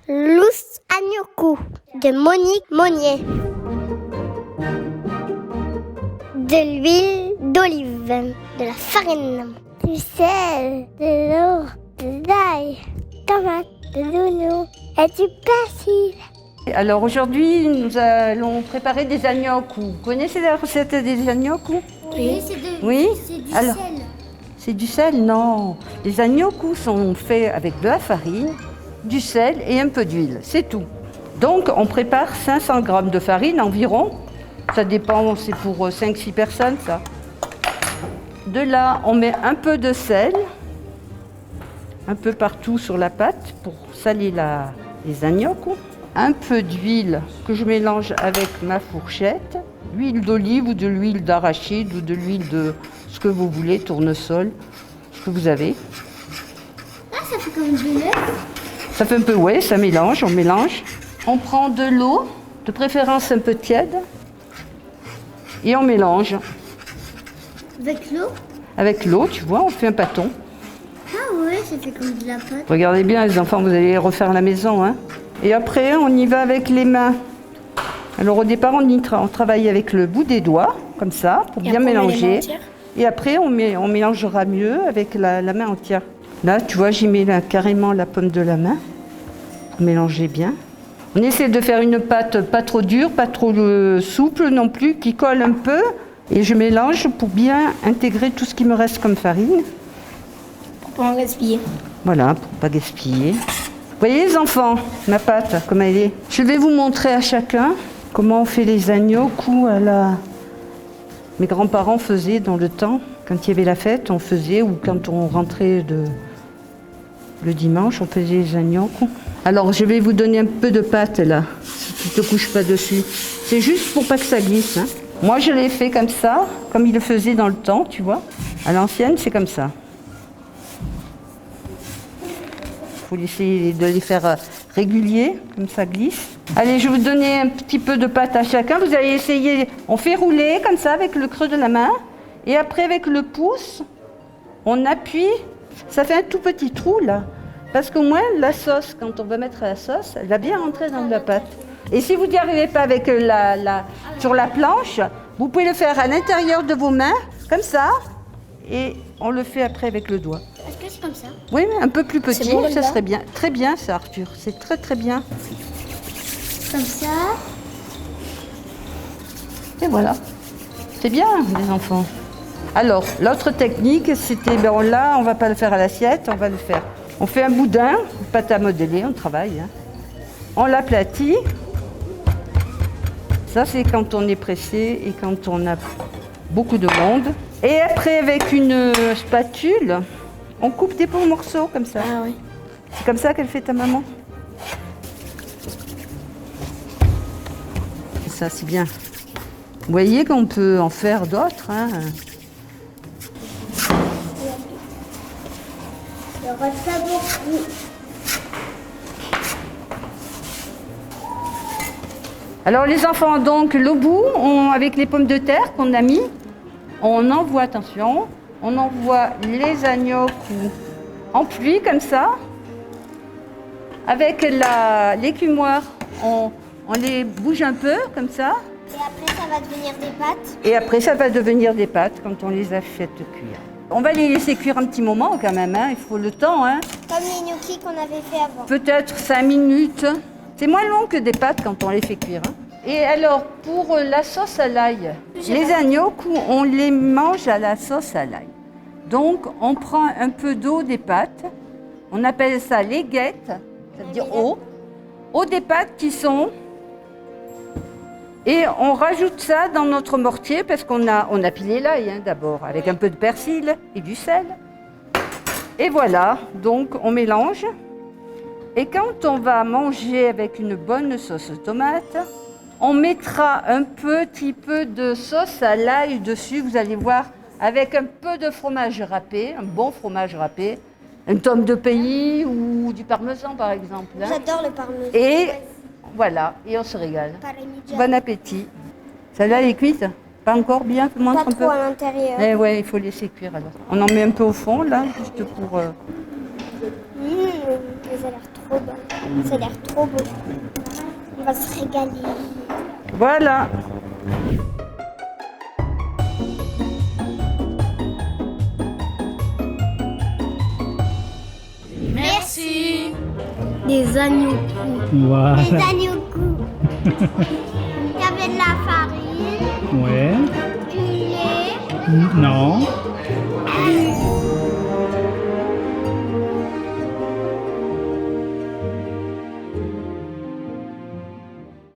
L'ous agnokou de Monique Monnier. De l'huile d'olive, de la farine, du sel, de l'eau, de l'ail, tomate, de l'oignon et du persil. Alors aujourd'hui, nous allons préparer des agnokou. Vous connaissez la recette des agnokou? Oui, c'est du Alors, sel. c'est du sel? Non. Les agnokou sont faits avec de la farine, du sel et un peu d'huile. C'est tout. Donc on prépare 500 g de farine environ. Ça dépend, c'est pour 5-6 personnes ça. De là, on met un peu de sel, un peu partout sur la pâte pour saler les agnokou. Un peu d'huile que je mélange avec ma fourchette. L'huile d'olive ou de l'huile d'arachide ou de l'huile de ce que vous voulez, tournesol, ce que vous avez. Ah, ça fait comme du l'œuf. Ça fait un peu, ouais, ça mélange, on mélange. On prend de l'eau, de préférence un peu tiède, et on mélange. Avec l'eau? Avec l'eau, tu vois, on fait un pâton. Ah ouais, ça fait comme de la pâte. Regardez bien les enfants, vous allez refaire à la maison, hein. Et après, on y va avec les mains. Alors au départ, on travaille avec le bout des doigts, comme ça, pour bien mélanger. Et après, on mélangera mieux avec la main entière. Là, tu vois, j'y mets carrément la paume de la main, pour mélanger bien. On essaie de faire une pâte pas trop dure, pas trop souple non plus, qui colle un peu. Et je mélange pour bien intégrer tout ce qui me reste comme farine. Pour pas en gaspiller. Voilà, pour pas gaspiller. Vous voyez les enfants, ma pâte, comme elle est. Je vais vous montrer à chacun comment on fait les agnokou Mes grands-parents faisaient dans le temps, quand il y avait la fête, on faisait, ou quand on rentrait le dimanche, on faisait les agnokou. Alors je vais vous donner un peu de pâte là, si tu ne te couches pas dessus. C'est juste pour pas que ça glisse, hein. Moi je l'ai fait comme ça, comme il le faisait dans le temps, tu vois. À l'ancienne, c'est comme ça. Il faut essayer de les faire réguliers, comme ça glisse. Allez, je vais vous donner un petit peu de pâte à chacun. Vous allez essayer, on fait rouler comme ça avec le creux de la main. Et après avec le pouce, on appuie. Ça fait un tout petit trou là. Parce qu'au moins la sauce, quand on va mettre la sauce, elle va bien rentrer dans la pâte. Et si vous n'y arrivez pas avec sur la planche, vous pouvez le faire à l'intérieur de vos mains, comme ça. Et on le fait après avec le doigt. Est-ce que c'est comme ça? Oui, mais un peu plus petit, bon, ça serait bien. Très bien ça, Arthur. C'est très très bien. Comme ça. Et voilà. C'est bien, les enfants. Alors, l'autre technique, c'était, là, on ne va pas le faire à l'assiette, on va le faire. On fait un boudin, pâte à modeler, on travaille. Hein. On l'aplatit. Ça, c'est quand on est pressé et quand on a beaucoup de monde. Et après, avec une spatule, on coupe des petits morceaux comme ça. Ah oui. C'est comme ça qu'elle fait ta maman? Ça, c'est bien. Vous voyez qu'on peut en faire d'autres. Hein. Il y aura ça beaucoup. Alors les enfants, donc le bout, avec les pommes de terre qu'on a mis, on envoie, attention, on envoie les agnokou en pluie comme ça. Avec l'écumoire, on les bouge un peu comme ça. Et après, ça va devenir des pâtes. Et après, ça va devenir des pâtes quand on les a faites cuire. On va les laisser cuire un petit moment quand même, hein. Il faut le temps. Hein. Comme les gnocchis qu'on avait fait avant. Peut-être 5 minutes. C'est moins long que des pâtes quand on les fait cuire. Hein. Et alors, pour la sauce à l'ail, les agnokou, on les mange à la sauce à l'ail. Donc, on prend un peu d'eau des pâtes. On appelle ça les guettes, ça veut dire eau. Eau des pâtes qui sont... Et on rajoute ça dans notre mortier parce qu'on a pilé l'ail hein, d'abord, avec un peu de persil et du sel. Et voilà, donc on mélange. Et quand on va manger avec une bonne sauce tomate, on mettra un petit peu de sauce à l'ail dessus, vous allez voir, avec un peu de fromage râpé, un bon fromage râpé, une tome de pays ou du parmesan par exemple. Hein. J'adore le parmesan. Et voilà, et on se régale. Bon appétit. Celle-là, elle est cuite? Pas encore bien, montre Pas un trop peu. à l'intérieur. Eh ouais, il faut laisser cuire alors. On en met un peu au fond là, juste pour... Mais ça a l'air trop bon. Ça a l'air trop beau. On va se régaler. Voilà. Merci. Des agneaux. Voilà. Des agneaux coupes. Il y avait de la farine, Ouais. du lait, Non.